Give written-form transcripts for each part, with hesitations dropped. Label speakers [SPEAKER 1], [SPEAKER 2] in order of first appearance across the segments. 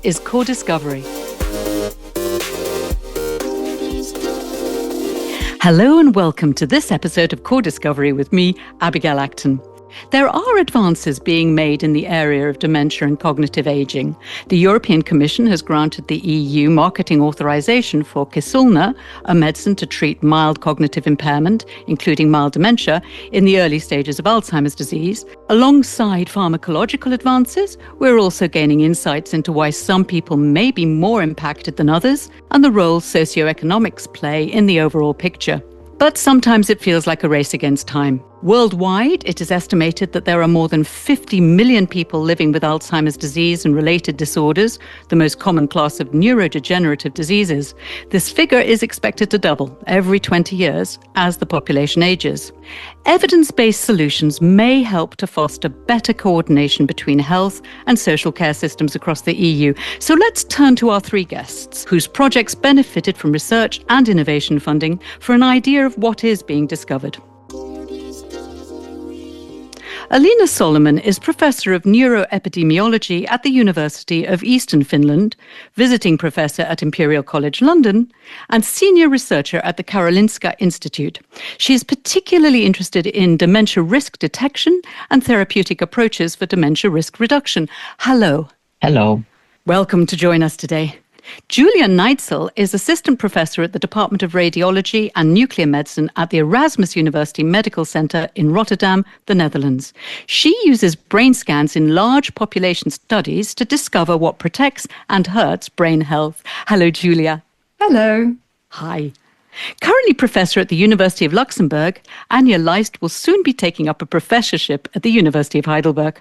[SPEAKER 1] is CORDIScovery. Hello and welcome to this episode of CORDIScovery with me, Abigail Acton. There are advances being made in the area of dementia and cognitive ageing. The European Commission has granted the EU marketing authorization for Kisunla, a medicine to treat mild cognitive impairment, including mild dementia, in the early stages of Alzheimer's disease. Alongside pharmacological advances, we're also gaining insights into why some people may be more impacted than others and the role socioeconomics play in the overall picture. But sometimes it feels like a race against time. Worldwide, it is estimated that there are more than 50 million people living with Alzheimer's disease and related disorders, the most common class of neurodegenerative diseases. This figure is expected to double every 20 years as the population ages. Evidence-based solutions may help to foster better coordination between health and social care systems across the EU. So let's turn to our three guests, whose projects benefited from research and innovation funding, for an idea of what is being discovered. Alina Solomon is Professor of Neuroepidemiology at the University of Eastern Finland, visiting professor at Imperial College London, and senior researcher at the Karolinska Institute. She is particularly interested in dementia risk detection and therapeutic approaches for dementia risk reduction. Hello.
[SPEAKER 2] Hello.
[SPEAKER 1] Welcome to join us today. Julia Neitzel is Assistant Professor at the Department of Radiology and Nuclear Medicine at the Erasmus University Medical Centre in Rotterdam, the Netherlands. She uses brain scans in large population studies to discover what protects and hurts brain health. Hello, Julia.
[SPEAKER 3] Hello.
[SPEAKER 1] Hi. Currently Professor at the University of Luxembourg, Anja Leist will soon be taking up a professorship at the University of Heidelberg.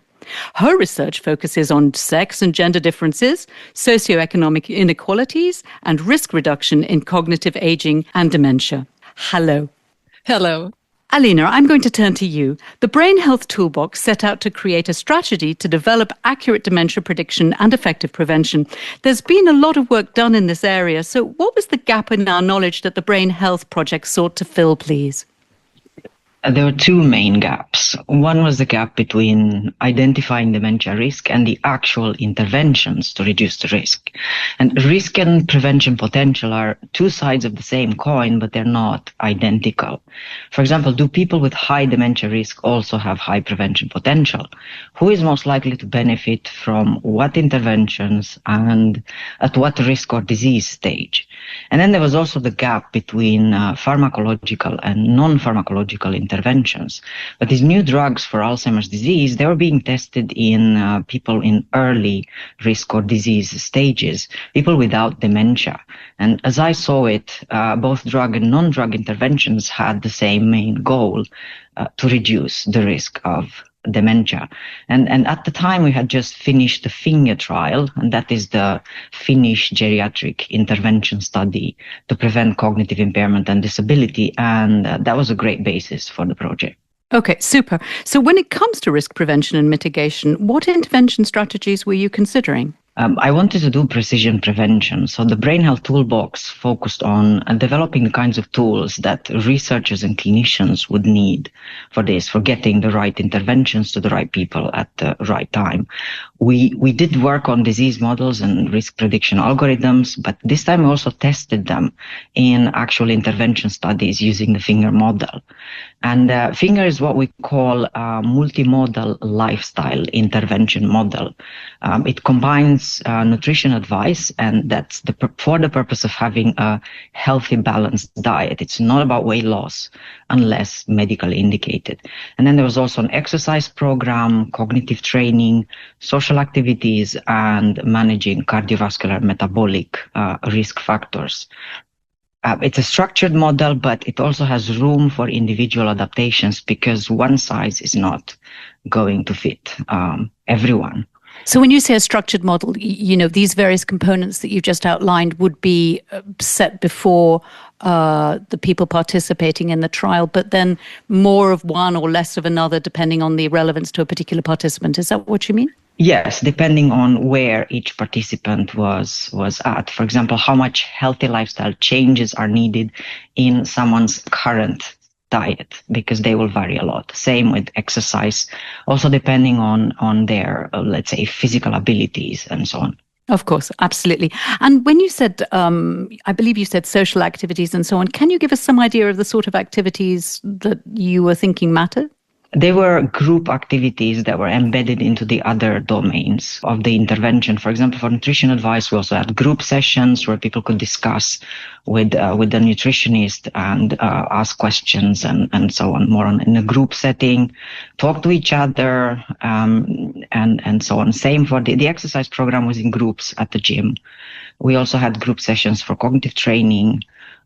[SPEAKER 1] Her research focuses on sex and gender differences, socioeconomic inequalities, and risk reduction in cognitive aging and dementia. Hello.
[SPEAKER 3] Hello.
[SPEAKER 1] Alina, I'm going to turn to you. The Brain Health Toolbox set out to create a strategy to develop accurate dementia prediction and effective prevention. There's been a lot of work done in this area, so what was the gap in our knowledge that the Brain Health Project sought to fill, please?
[SPEAKER 2] There were two main gaps. One was the gap between identifying dementia risk and the actual interventions to reduce the risk. And risk and prevention potential are two sides of the same coin, but they're not identical. For example, do people with high dementia risk also have high prevention potential? Who is most likely to benefit from what interventions and at what risk or disease stage? And then there was also the gap between pharmacological and non-pharmacological interventions. But these new drugs for Alzheimer's disease, they were being tested in people in early risk or disease stages, people without dementia. And as I saw it, both drug and non-drug interventions had the same main goal, to reduce the risk of dementia. And at the time we had just finished the FINGER trial, and that is the Finnish geriatric intervention study to prevent cognitive impairment and disability, and that was a great basis for the project.
[SPEAKER 1] Okay, super. So when it comes to risk prevention and mitigation, what intervention strategies were you considering?
[SPEAKER 2] I wanted to do precision prevention. So the Brain Health Toolbox focused on developing the kinds of tools that researchers and clinicians would need for this, for getting the right interventions to the right people at the right time. We did work on disease models and risk prediction algorithms, but this time we also tested them in actual intervention studies using the FINGER model. And FINGER is what we call a multimodal lifestyle intervention model. It combines nutrition advice, and that's for the purpose of having a healthy, balanced diet. It's not about weight loss unless medically indicated. And then there was also an exercise program, cognitive training, social activities, and managing cardiovascular metabolic risk factors. It's a structured model, but it also has room for individual adaptations because one size is not going to fit everyone.
[SPEAKER 1] So when you say a structured model, these various components that you've just outlined would be set before the people participating in the trial, but then more of one or less of another depending on the relevance to a particular participant. Is that what you mean?
[SPEAKER 2] Yes, depending on where each participant was at. For example, how much healthy lifestyle changes are needed in someone's current diet, because they will vary a lot. Same with exercise, also depending on their, let's say, physical abilities and so on.
[SPEAKER 1] Of course, absolutely. And when you said, I believe you said social activities and so on, can you give us some idea of the sort of activities that you were thinking mattered?
[SPEAKER 2] They were group activities that were embedded into the other domains of the intervention. For example, for nutrition advice, we also had group sessions where people could discuss with the nutritionist and ask questions and so on, more in a group setting, talk to each other, and so on. Same for the exercise program was in groups at the gym. We also had group sessions for cognitive training,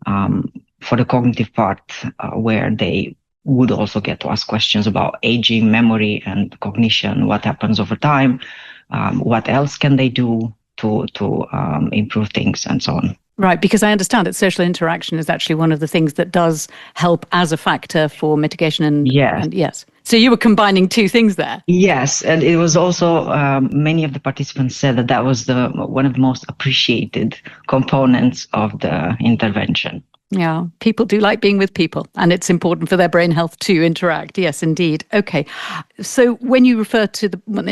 [SPEAKER 2] for the cognitive part, where they would also get to ask questions about aging, memory, and cognition, what happens over time, what else can they do to improve things, and so on.
[SPEAKER 1] Right, because I understand that social interaction is actually one of the things that does help as a factor for mitigation. And yes. So you were combining two things there.
[SPEAKER 2] Yes, and it was also, many of the participants said that was one of the most appreciated components of the intervention.
[SPEAKER 1] Yeah, people do like being with people, and it's important for their brain health to interact. Yes, indeed. Okay. So when you refer to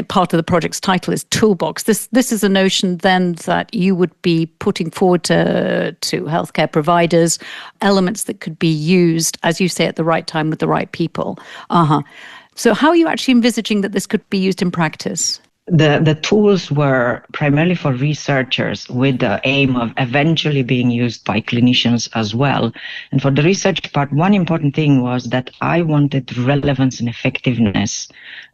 [SPEAKER 1] part of the project's title is Toolbox, this is a notion then that you would be putting forward to healthcare providers, elements that could be used, as you say, at the right time with the right people. So how are you actually envisaging that this could be used in practice?
[SPEAKER 2] The tools were primarily for researchers with the aim of eventually being used by clinicians as well. And for the research part, one important thing was that I wanted relevance and effectiveness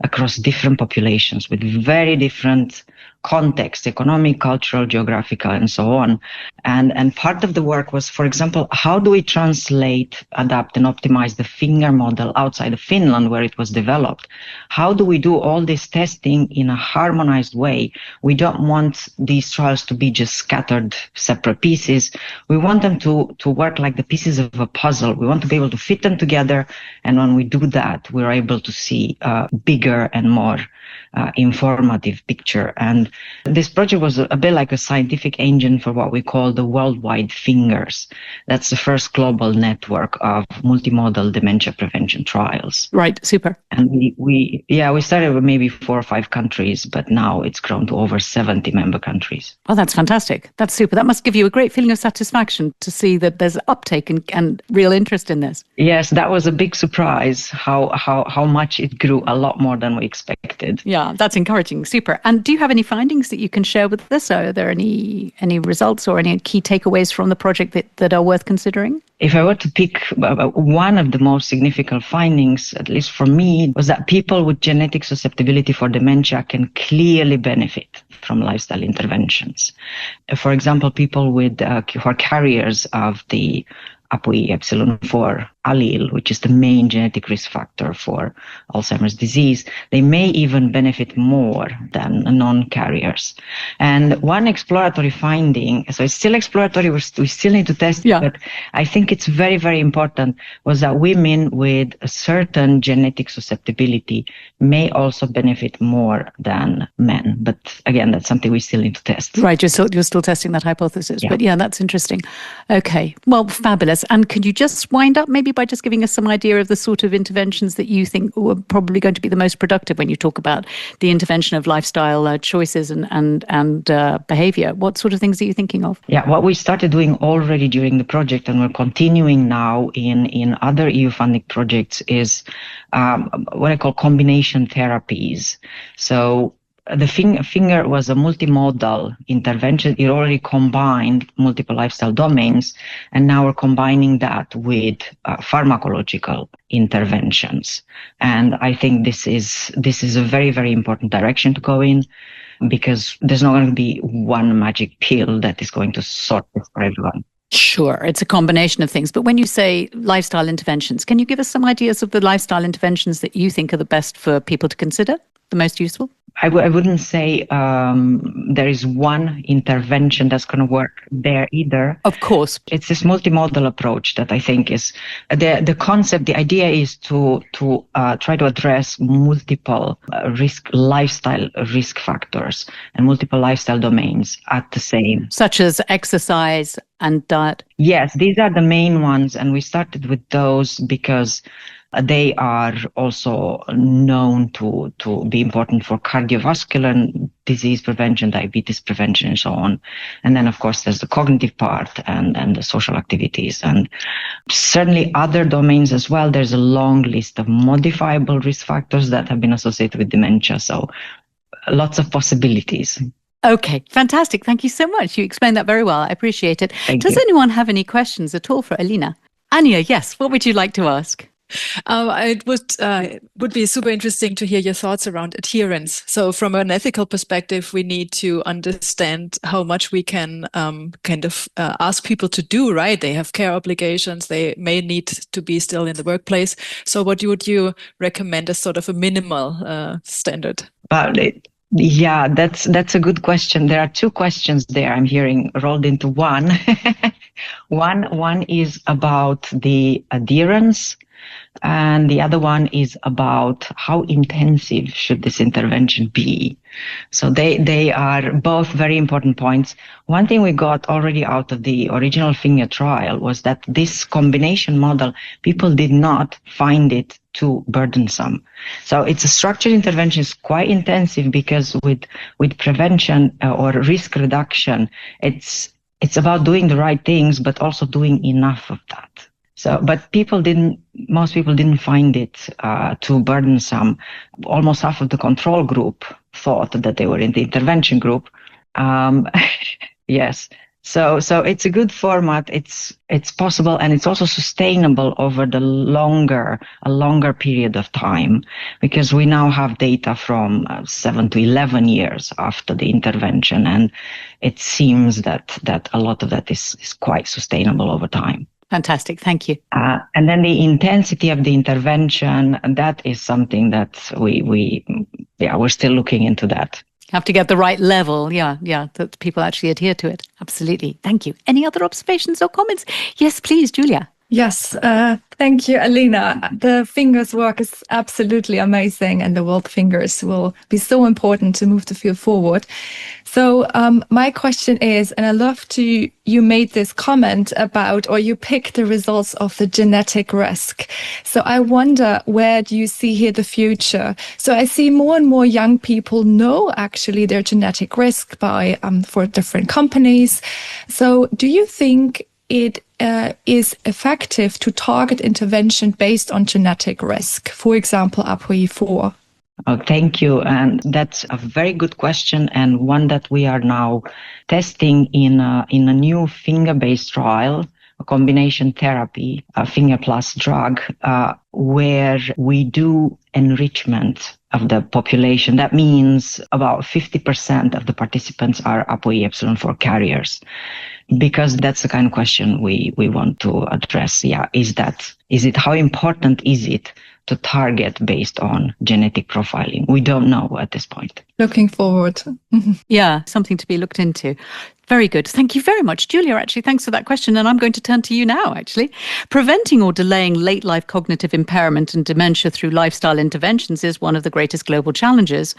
[SPEAKER 2] across different populations with very different contexts, economic, cultural, geographical, and so on. And part of the work was, for example, how do we translate, adapt, and optimize the finger model outside of Finland where it was developed? How do we do all this testing in a harmonized way? We don't want these trials to be just scattered separate pieces. We want them to work like the pieces of a puzzle. We want to be able to fit them together. And when we do that, we're able to see a bigger and more informative picture. And this project was a bit like a scientific engine for what we call the worldwide fingers. That's the first global network of multimodal dementia prevention trials.
[SPEAKER 1] Right, super.
[SPEAKER 2] And we started with maybe 4 or 5 countries, but now it's grown to over 70 member countries.
[SPEAKER 1] Oh, that's fantastic. That's super. That must give you a great feeling of satisfaction to see that there's uptake and real interest in this.
[SPEAKER 2] Yes, that was a big surprise, how much it grew, a lot more than we expected.
[SPEAKER 1] Yeah, that's encouraging. Super. And do you have any findings that you can share with us? Are there any results or any key takeaways from the project that are worth considering?
[SPEAKER 2] If I were to pick one of the most significant findings, at least for me, was that people with genetic susceptibility for dementia can clearly benefit from lifestyle interventions. For example, people who are carriers of the ApoE4 allele, which is the main genetic risk factor for Alzheimer's disease, they may even benefit more than non-carriers. And one exploratory finding, so it's still exploratory, we still need to test it, but I think it's very, very important, was that women with a certain genetic susceptibility may also benefit more than men. But again, that's something we still need to test.
[SPEAKER 1] Right, you're still testing that hypothesis. But yeah, that's interesting. Okay, well, fabulous. And could you just wind up maybe by just giving us some idea of the sort of interventions that you think are probably going to be the most productive when you talk about the intervention of lifestyle choices and behavior? What sort of things are you thinking of?
[SPEAKER 2] Yeah, what we started doing already during the project and we're continuing now in other EU funding projects is what I call combination therapies. So the finger was a multimodal intervention. It already combined multiple lifestyle domains, and now we're combining that with pharmacological interventions. And I think this is a very, very important direction to go in, because there's not going to be one magic pill that is going to sort this for everyone.
[SPEAKER 1] Sure, it's a combination of things. But when you say lifestyle interventions, can you give us some ideas of the lifestyle interventions that you think are the best for people to consider, the most useful?
[SPEAKER 2] I wouldn't say there is one intervention that's going to work there either.
[SPEAKER 1] Of course.
[SPEAKER 2] It's this multimodal approach that I think is the concept. The idea is to try to address multiple lifestyle risk factors and multiple lifestyle domains at the same.
[SPEAKER 1] Such as exercise and diet.
[SPEAKER 2] Yes, these are the main ones. And we started with those because They are also known to be important for cardiovascular disease prevention, diabetes prevention, and so on. And then, of course, there's the cognitive part and the social activities, and certainly other domains as well. There's a long list of modifiable risk factors that have been associated with dementia. So lots of possibilities.
[SPEAKER 1] Okay, fantastic. Thank you so much. You explained that very well. I appreciate it. Does anyone have any questions at all for Alina? Anya, yes. What would you like to ask?
[SPEAKER 3] It would be super interesting to hear your thoughts around adherence. So from an ethical perspective, we need to understand how much we can ask people to do, right? They have care obligations. They may need to be still in the workplace. So what would you recommend as sort of a minimal standard?
[SPEAKER 2] Yeah, that's a good question. There are two questions there I'm hearing rolled into one. One is about the adherence, and the other one is about how intensive should this intervention be. So they are both very important points. One thing we got already out of the original finger trial was that this combination model, people did not find it too burdensome. So it's a structured intervention, is quite intensive because with prevention or risk reduction, it's about doing the right things, but also doing enough of that. So, but most people didn't find it too burdensome. Almost half of the control group thought that they were in the intervention group. Yes. So it's a good format. It's possible, and it's also sustainable over a longer period of time, because we now have data from 7 to 11 years after the intervention, and it seems that a lot of that is quite sustainable over time.
[SPEAKER 1] Fantastic. Thank you.
[SPEAKER 2] And then the intensity of the intervention, that is something that we're still looking into that.
[SPEAKER 1] Have to get the right level, yeah, that people actually adhere to it. Absolutely. Thank you. Any other observations or comments? Yes, please, Julia.
[SPEAKER 3] Yes, thank you, Alina. The fingers work is absolutely amazing, and the world fingers will be so important to move the field forward. So my question is, and I love you made this comment about, or you picked the results of the genetic risk. So I wonder, where do you see here the future? So I see more and more young people know actually their genetic risk for different companies. So do you think it is effective to target intervention based on genetic risk, for example, ApoE4?
[SPEAKER 2] Oh, thank you. And that's a very good question, and one that we are now testing in a new finger-based trial, a combination therapy, a finger plus drug, where we do enrichment of the population. That means about 50% of the participants are ApoE4 carriers, because that's the kind of question we want to address. Yeah, how important is it to target based on genetic profiling? We don't know at this point.
[SPEAKER 3] Looking forward.
[SPEAKER 1] Yeah, something to be looked into. Very good. Thank you very much. Julia, actually, thanks for that question. And I'm going to turn to you now, actually. Preventing or delaying late life cognitive impairment and dementia through lifestyle interventions is one of the greatest global challenges.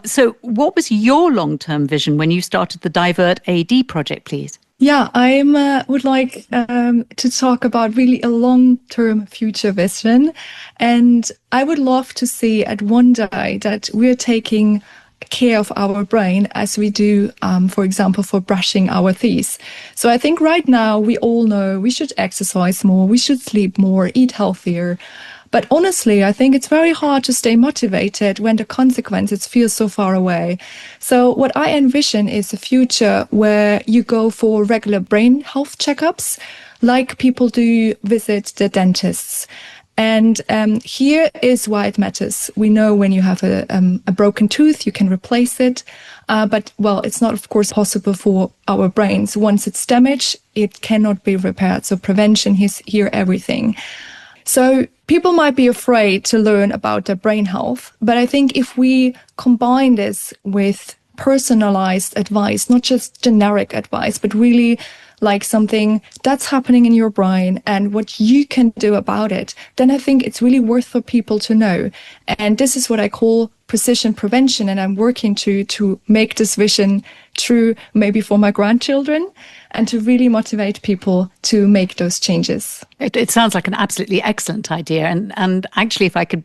[SPEAKER 1] So what was your long-term vision when you started the Divert AD project, please?
[SPEAKER 3] Yeah, I would like to talk about really a long-term future vision. And I would love to see at one day that we're taking care of our brain as we do, for example, for brushing our teeth. So I think right now we all know we should exercise more, we should sleep more, eat healthier. But honestly, I think it's very hard to stay motivated when the consequences feel so far away. So what I envision is a future where you go for regular brain health checkups, like people do visit the dentists. And here is why it matters. We know when you have a broken tooth, you can replace it. But, well, it's not, of course, possible for our brains. Once it's damaged, it cannot be repaired. So prevention is here everything. So people might be afraid to learn about their brain health, but I think if we combine this with personalized advice, not just generic advice, but really like something that's happening in your brain and what you can do about it, then I think it's really worth for people to know. And this is what I call precision prevention, and I'm working to make this vision true, maybe for my grandchildren, and to really motivate people to make those changes.
[SPEAKER 1] It sounds like an absolutely excellent idea. And actually, if I could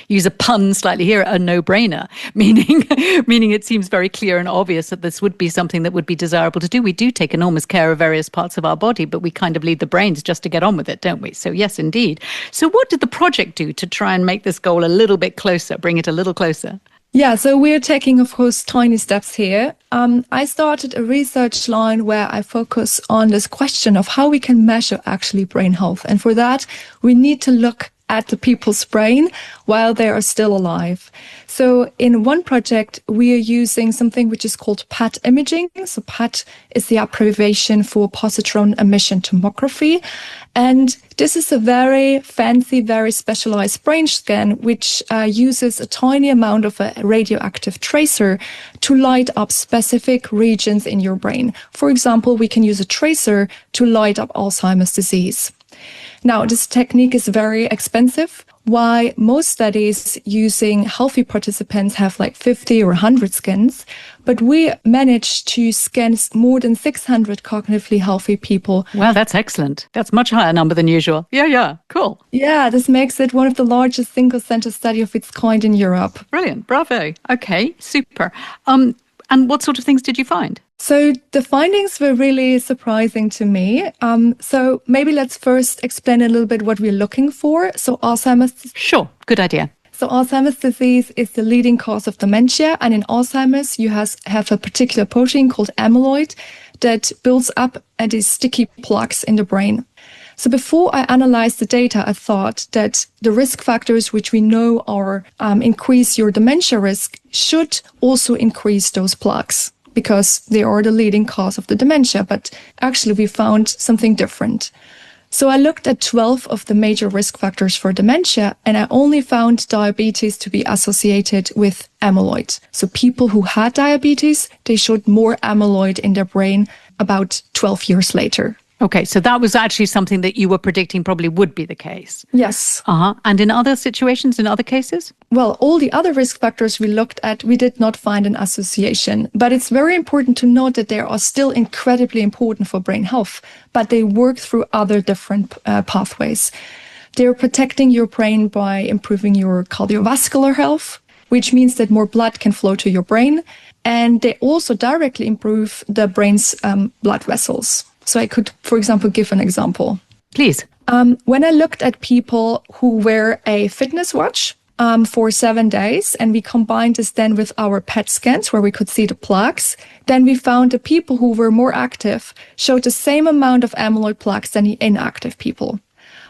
[SPEAKER 1] use a pun slightly here, a no-brainer, meaning it seems very clear and obvious that this would be something that would be desirable to do. We do take enormous care of various parts of our body, but we kind of leave the brains just to get on with it, don't we? So yes, indeed. So what did the project do to try and make this goal a little bit closer, bring it a little closer?
[SPEAKER 3] Yeah, so we're taking, of course, tiny steps here. I started a research line where I focus on this question of how we can measure actually brain health. And for that, we need to look at the people's brain while they are still alive. So in one project, we are using something which is called PET imaging. So PET is the abbreviation for positron emission tomography. And this is a very fancy, very specialized brain scan, which uses a tiny amount of a radioactive tracer to light up specific regions in your brain. For example, we can use a tracer to light up Alzheimer's disease. Now, this technique is very expensive. Why most studies using healthy participants have like 50 or 100 scans, but we managed to scan more than 600 cognitively healthy people.
[SPEAKER 1] Wow, that's excellent. That's a much higher number than usual. Yeah, cool.
[SPEAKER 3] Yeah, this makes it one of the largest single-center study of its kind in Europe.
[SPEAKER 1] Brilliant, bravo. Okay, super. And what sort of things did you find?
[SPEAKER 3] So the findings were really surprising to me. So maybe let's first explain a little bit what we're looking for. So Alzheimer's.
[SPEAKER 1] Sure, good idea.
[SPEAKER 3] So Alzheimer's disease is the leading cause of dementia. And in Alzheimer's, you have a particular protein called amyloid that builds up at these sticky plaques in the brain. So before I analyzed the data, I thought that the risk factors which we know are increase your dementia risk should also increase those plaques, because they are the leading cause of the dementia. But actually, we found something different. So I looked at 12 of the major risk factors for dementia, and I only found diabetes to be associated with amyloid. So people who had diabetes, they showed more amyloid in their brain about 12 years later.
[SPEAKER 1] Okay, so that was actually something that you were predicting probably would be the case.
[SPEAKER 3] Yes.
[SPEAKER 1] And in other situations, in other cases?
[SPEAKER 3] Well, all the other risk factors we looked at, we did not find an association. But it's very important to note that they are still incredibly important for brain health, but they work through other different pathways. They're protecting your brain by improving your cardiovascular health, which means that more blood can flow to your brain. And they also directly improve the brain's blood vessels. So I could, for example, give an example.
[SPEAKER 1] Please.
[SPEAKER 3] When I looked at people who wear a fitness watch for 7 days, and we combined this then with our PET scans where we could see the plaques, then we found the people who were more active showed the same amount of amyloid plaques than the inactive people.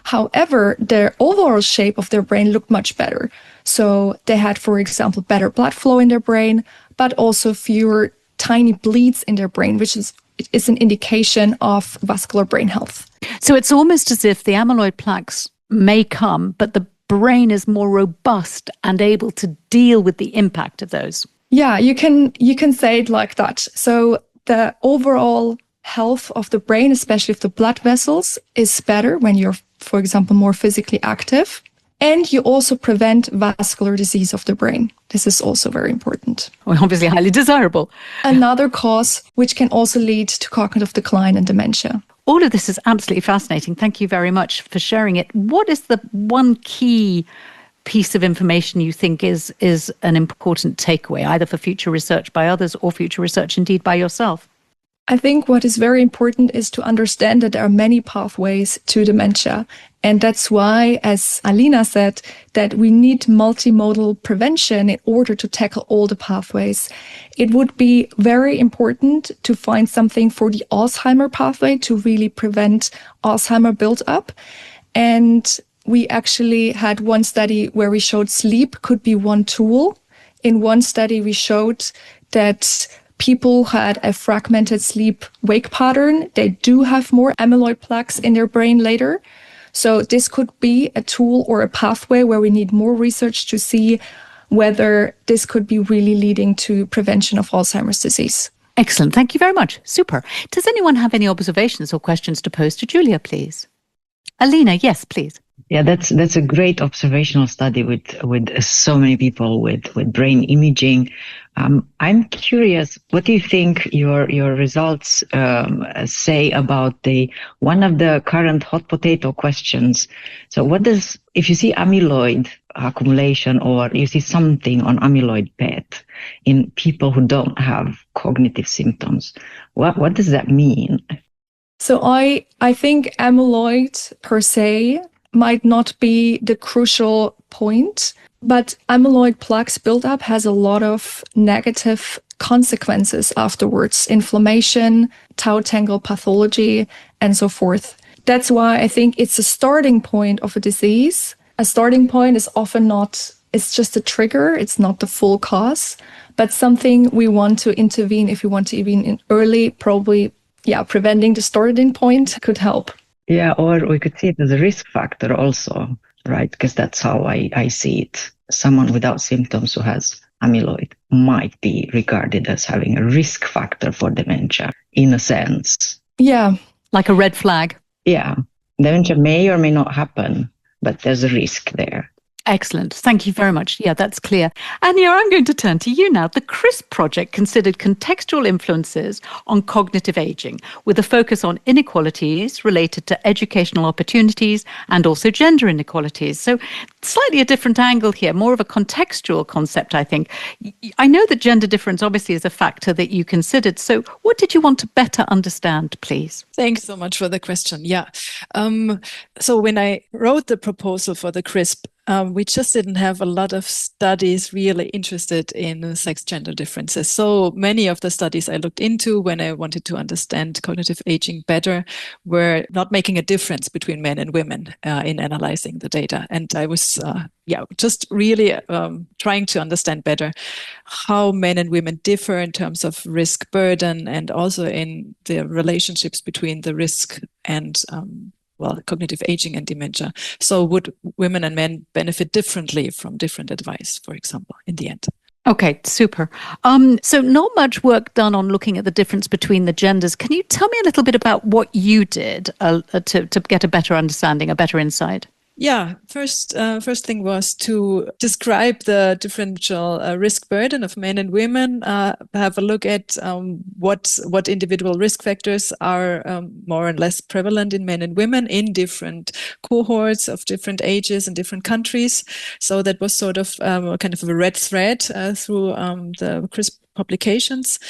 [SPEAKER 3] However, their overall shape of their brain looked much better. So they had, for example, better blood flow in their brain, but also fewer tiny bleeds in their brain, which is an indication of vascular brain health.
[SPEAKER 1] So it's almost as if the amyloid plaques may come, but the brain is more robust and able to deal with the impact of those.
[SPEAKER 3] Yeah, you can say it like that. So the overall health of the brain, especially of the blood vessels, is better when you're, for example, more physically active. And you also prevent vascular disease of the brain. This is also very important.
[SPEAKER 1] Well, obviously highly desirable.
[SPEAKER 3] Another cause which can also lead to cognitive decline and dementia.
[SPEAKER 1] All of this is absolutely fascinating. Thank you very much for sharing it. What is the one key piece of information you think is an important takeaway, either for future research by others or future research indeed by yourself?
[SPEAKER 3] I think what is very important is to understand that there are many pathways to dementia. And that's why, as Alina said, that we need multimodal prevention in order to tackle all the pathways. It would be very important to find something for the Alzheimer pathway to really prevent Alzheimer build-up. And we actually had one study where we showed sleep could be one tool. In one study, we showed that people had a fragmented sleep-wake pattern. They do have more amyloid plaques in their brain later. So this could be a tool or a pathway where we need more research to see whether this could be really leading to prevention of Alzheimer's disease.
[SPEAKER 1] Excellent. Thank you very much. Super. Does anyone have any observations or questions to pose to Julia, please? Alina, yes, please.
[SPEAKER 2] Yeah, that's a great observational study with so many people with brain imaging. I'm curious, what do you think your results say about one of the current hot potato questions? So if you see amyloid accumulation or you see something on amyloid PET in people who don't have cognitive symptoms, what does that mean?
[SPEAKER 3] So I think amyloid per se might not be the crucial point, but amyloid plaques buildup has a lot of negative consequences afterwards: inflammation, tau tangle pathology, and so forth. That's why I think it's a starting point of a disease. A starting point is often it's just a trigger, it's not the full cause, but something we want to intervene. If we want to intervene early, probably, preventing the starting point could help.
[SPEAKER 2] Yeah, or we could see it as a risk factor also, right? Because that's how I see it. Someone without symptoms who has amyloid might be regarded as having a risk factor for dementia, in a sense.
[SPEAKER 3] Yeah.
[SPEAKER 1] Like a red flag.
[SPEAKER 2] Yeah. Dementia may or may not happen, but there's a risk there.
[SPEAKER 1] Excellent. Thank you very much. Yeah, that's clear. Anya, I'm going to turn to you now. The CRISP project considered contextual influences on cognitive aging, with a focus on inequalities related to educational opportunities and also gender inequalities. So slightly a different angle here, more of a contextual concept, I think. I know that gender difference obviously is a factor that you considered. So what did you want to better understand, please?
[SPEAKER 4] Thanks so much for the question. Yeah. So when I wrote the proposal for the CRISP, we just didn't have a lot of studies really interested in sex-gender differences. So many of the studies I looked into when I wanted to understand cognitive aging better were not making a difference between men and women in analyzing the data. And I was just really trying to understand better how men and women differ in terms of risk burden and also in the relationships between the risk and cognitive aging and dementia. So would women and men benefit differently from different advice, for example, in the end?
[SPEAKER 1] Okay, super. So not much work done on looking at the difference between the genders. Can you tell me a little bit about what you did to get a better understanding, a better insight?
[SPEAKER 4] Yeah, first thing was to describe the differential risk burden of men and women, have a look at what individual risk factors are more and less prevalent in men and women in different cohorts of different ages and different countries. So that was sort of kind of a red thread through the CRISP publications.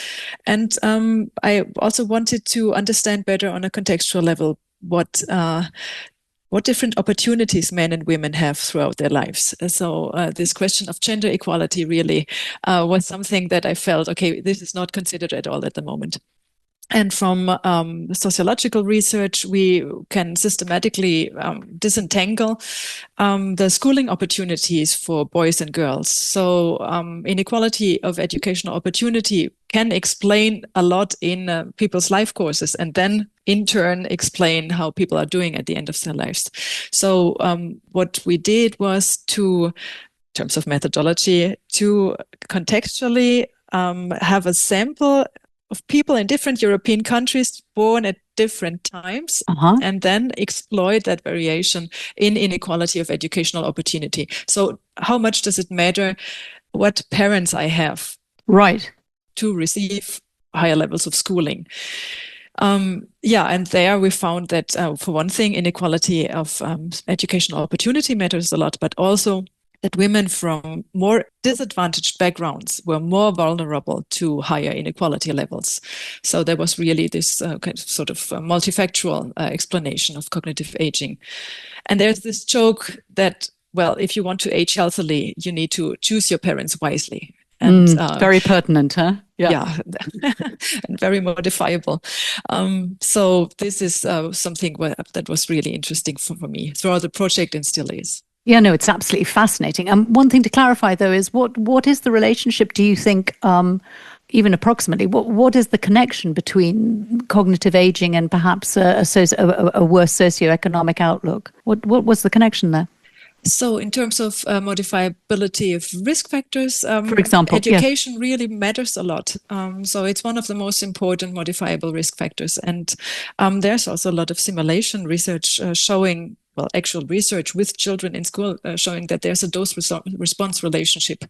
[SPEAKER 4] And I also wanted to understand better on a contextual level what different opportunities men and women have throughout their lives. So this question of gender equality really was something that I felt, okay, this is not considered at all at the moment. And from sociological research, we can systematically disentangle the schooling opportunities for boys and girls. So inequality of educational opportunity can explain a lot in people's life courses and then in turn explain how people are doing at the end of their lives. So what we did was in terms of methodology, to contextually have a sample of people in different European countries born at different times and then exploit that variation in inequality of educational opportunity. So how much does it matter what parents I have?
[SPEAKER 1] Right.
[SPEAKER 4] To receive higher levels of schooling. And there we found that for one thing, inequality of educational opportunity matters a lot, but also that women from more disadvantaged backgrounds were more vulnerable to higher inequality levels. So there was really this kind of sort of multifactorial explanation of cognitive aging. And there's this joke that, well, if you want to age healthily, you need to choose your parents wisely. And
[SPEAKER 1] very pertinent, huh?
[SPEAKER 4] Yeah, and very modifiable. So this is something that was really interesting for me throughout the project and still is.
[SPEAKER 1] Yeah, no, it's absolutely fascinating. One thing to clarify, though, is what is the relationship, do you think, even approximately, what is the connection between cognitive aging and perhaps a worse socioeconomic outlook? What was the connection there?
[SPEAKER 4] So in terms of modifiability of risk factors,
[SPEAKER 1] for example,
[SPEAKER 4] education really matters a lot. So it's one of the most important modifiable risk factors. And there's also a lot of simulation research showing, well, actual research with children in school showing that there's a dose-response relationship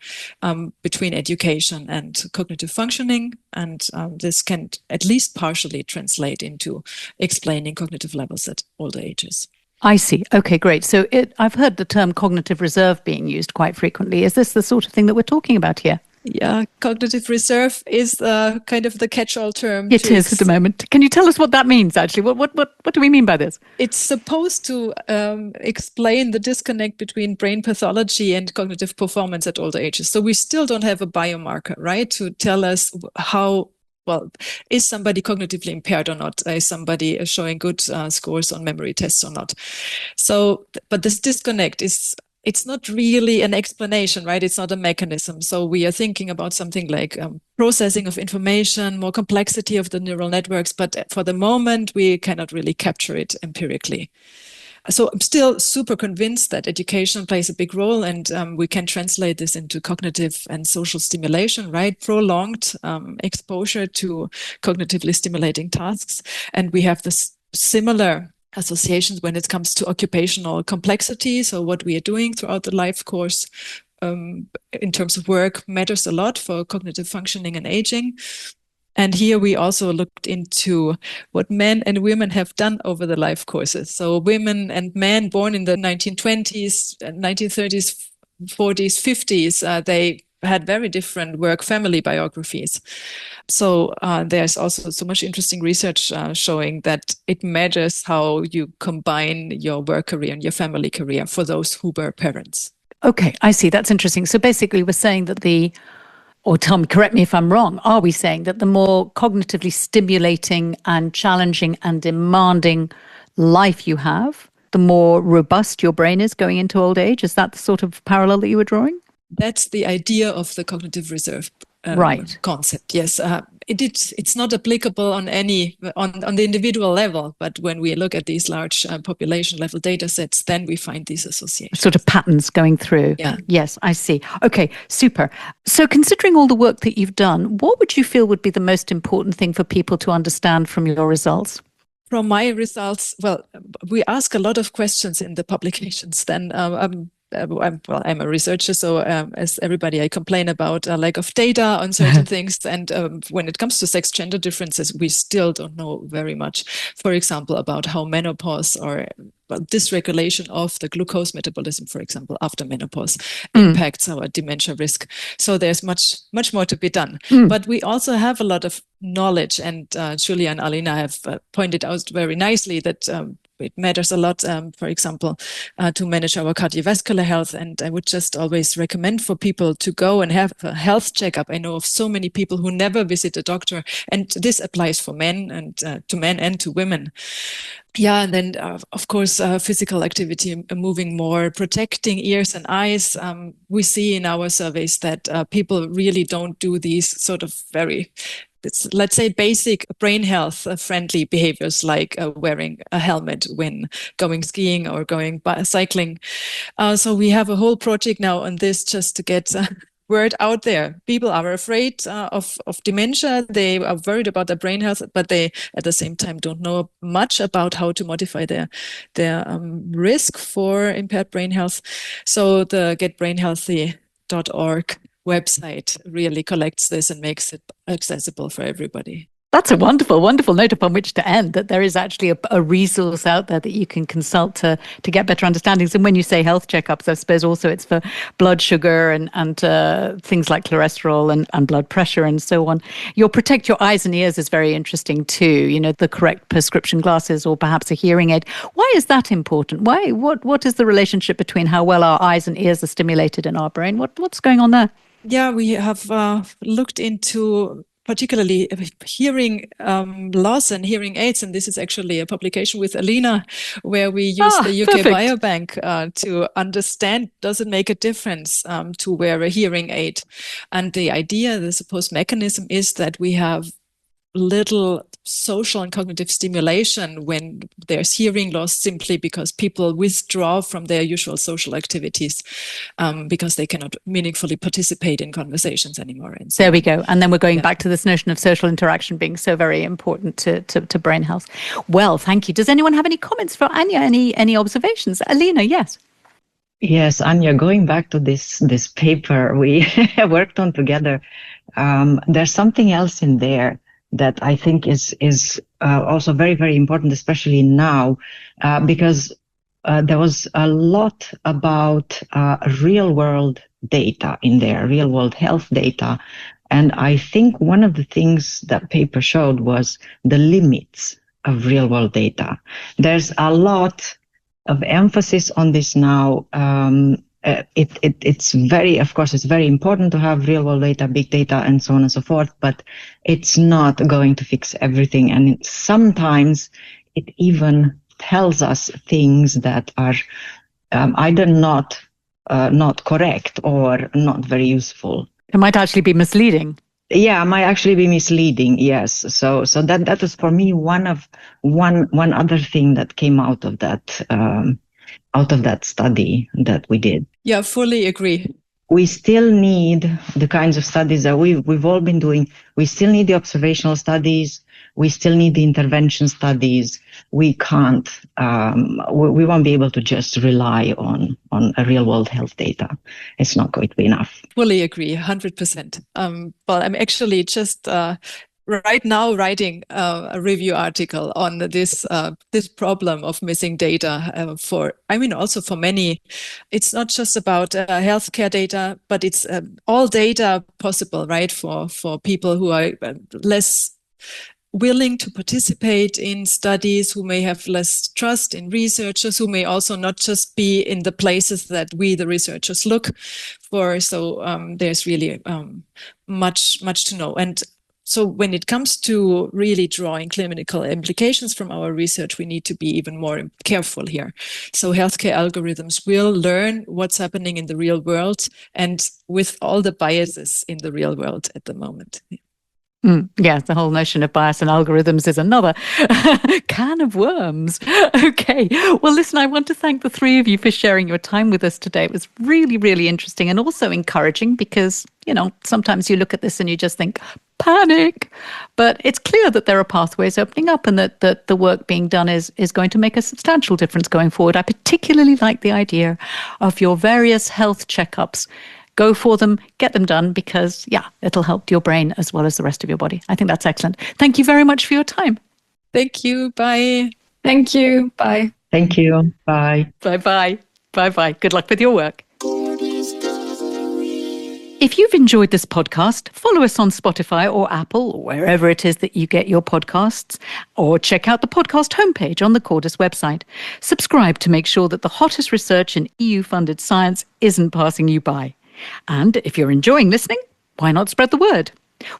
[SPEAKER 4] between education and cognitive functioning. And this can at least partially translate into explaining cognitive levels at older ages.
[SPEAKER 1] I see. Okay, great. So I've heard the term cognitive reserve being used quite frequently. Is this the sort of thing that we're talking about here?
[SPEAKER 4] Yeah, cognitive reserve is kind of the catch-all term.
[SPEAKER 1] It is at the moment. Can you tell us what that means, actually? What do we mean by this?
[SPEAKER 4] It's supposed to explain the disconnect between brain pathology and cognitive performance at older ages. So we still don't have a biomarker, right, to tell us how, well, is somebody cognitively impaired or not? Is somebody showing good scores on memory tests or not? So, but this disconnect it's not really an explanation, right? It's not a mechanism. So we are thinking about something like processing of information, more complexity of the neural networks. But for the moment, we cannot really capture it empirically. So I'm still super convinced that education plays a big role, and we can translate this into cognitive and social stimulation, right? Prolonged exposure to cognitively stimulating tasks. And we have this similar associations when it comes to occupational complexity. So what we are doing throughout the life course in terms of work matters a lot for cognitive functioning and aging. And here we also looked into what men and women have done over the life courses. So women and men born in the 1920s, 1930s, 40s, 50s, they had very different work-family biographies. So there's also so much interesting research showing that it matters how you combine your work career and your family career for those who were parents.
[SPEAKER 1] Okay, I see. That's interesting. So basically we're saying that or Tom, correct me if I'm wrong, are we saying that the more cognitively stimulating and challenging and demanding life you have, the more robust your brain is going into old age? Is that the sort of parallel that you were drawing?
[SPEAKER 4] That's the idea of the cognitive reserve
[SPEAKER 1] right.
[SPEAKER 4] concept. Yes, it's not applicable on the individual level, but when we look at these large population level data sets, then we find these associations.
[SPEAKER 1] Sort of patterns going through.
[SPEAKER 4] Yeah.
[SPEAKER 1] Yes, I see. Okay, super. So considering all the work that you've done, what would you feel would be the most important thing for people to understand from your results?
[SPEAKER 4] From my results, well, we ask a lot of questions in the publications. Then I'm a researcher, so as everybody, I complain about a lack of data on certain things. And when it comes to sex-gender differences, we still don't know very much. For example, about how menopause or dysregulation of the glucose metabolism, for example, after menopause impacts our dementia risk. So there's much more to be done. But we also have a lot of knowledge, and Julia and Alina have pointed out very nicely that it matters a lot, for example, to manage our cardiovascular health. And I would just always recommend for people to go and have a health checkup. I know of so many people who never visit a doctor, and this applies for men and to women. Yeah, and then, of course, physical activity, moving more, protecting ears and eyes. We see in our surveys that people really don't do these sort of very, let's say, basic brain health friendly behaviors like wearing a helmet when going skiing or going cycling. So we have a whole project now on this just to get word out there. People are afraid of dementia. They are worried about their brain health, but they at the same time don't know much about how to modify their risk for impaired brain health. So the getbrainhealthy.org website really collects this and makes it accessible for everybody.
[SPEAKER 1] That's a wonderful, wonderful note upon which to end, that there is actually a resource out there that you can consult to get better understandings. And when you say health checkups, I suppose also it's for blood sugar and things like cholesterol and blood pressure and so on. Your protect your eyes and ears is very interesting too, you know, the correct prescription glasses or perhaps a hearing aid. Why is that important? What is the relationship between how well our eyes and ears are stimulated in our brain? What's going on there?
[SPEAKER 4] Yeah, we have looked into particularly hearing loss and hearing aids. And this is actually a publication with Alina, where we use the UK
[SPEAKER 1] perfect.
[SPEAKER 4] Biobank to understand, does it make a difference to wear a hearing aid? And the idea, the supposed mechanism is that we have little social and cognitive stimulation when there's hearing loss, simply because people withdraw from their usual social activities because they cannot meaningfully participate in conversations anymore. And so
[SPEAKER 1] there we go. And then we're going back to this notion of social interaction being so very important to brain health. Well, thank you. Does anyone have any comments for Anya? Any observations? Alina, yes.
[SPEAKER 2] Yes, Anya, going back to this paper we worked on together, there's something else in there that I think is also very, very important, especially now, because there was a lot about real world data in there, real world health data. And I think one of the things that paper showed was the limits of real world data. There's a lot of emphasis on this now. It's very, of course, it's very important to have real world data, big data, and so on and so forth, but it's not going to fix everything. And sometimes it even tells us things that are either not correct or not very useful.
[SPEAKER 1] It might actually be misleading.
[SPEAKER 2] Yeah, might actually be misleading. Yes. So that was for me one other thing that came out of that study that we did.
[SPEAKER 4] Yeah, fully agree.
[SPEAKER 2] We still need the kinds of studies that we've all been doing. We still need the observational studies. We still need the intervention studies. We can't, we won't be able to just rely on a real world health data. It's not going to be enough.
[SPEAKER 4] Fully agree, 100%. But I'm actually just right now writing a review article on this problem of missing data also for many. It's not just about healthcare data, but it's all data possible, right? For people who are less willing to participate in studies, who may have less trust in researchers, who may also not just be in the places that we, the researchers, look for. So there's really much to know. And so when it comes to really drawing clinical implications from our research, we need to be even more careful here. So healthcare algorithms will learn what's happening in the real world, and with all the biases in the real world at the moment.
[SPEAKER 1] Yes, the whole notion of bias and algorithms is another can of worms. Okay. Well, listen, I want to thank the three of you for sharing your time with us today. It was really, really interesting and also encouraging because, sometimes you look at this and you just think, panic. But it's clear that there are pathways opening up and that the work being done is going to make a substantial difference going forward. I particularly like the idea of your various health checkups. Go for them, get them done, because, it'll help your brain as well as the rest of your body. I think that's excellent. Thank you very much for your time.
[SPEAKER 4] Thank you. Bye.
[SPEAKER 3] Thank you. Bye.
[SPEAKER 2] Thank you. Bye.
[SPEAKER 1] Bye-bye. Bye-bye. Good luck with your work. If you've enjoyed this podcast, follow us on Spotify or Apple or wherever it is that you get your podcasts, or check out the podcast homepage on the Cordis website. Subscribe to make sure that the hottest research in EU-funded science isn't passing you by. And if you're enjoying listening, why not spread the word?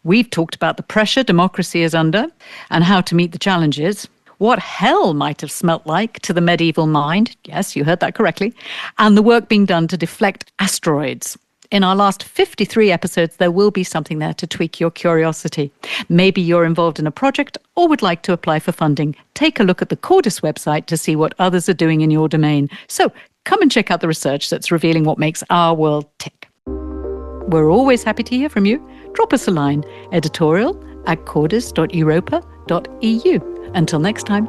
[SPEAKER 1] We've talked about the pressure democracy is under and how to meet the challenges, what hell might have smelt like to the medieval mind, yes, you heard that correctly, and the work being done to deflect asteroids. In our last 53 episodes, there will be something there to tweak your curiosity. Maybe you're involved in a project or would like to apply for funding. Take a look at the Cordis website to see what others are doing in your domain. So come and check out the research that's revealing what makes our world tick. We're always happy to hear from you. Drop us a line, editorial@cordis.europa.eu. Until next time.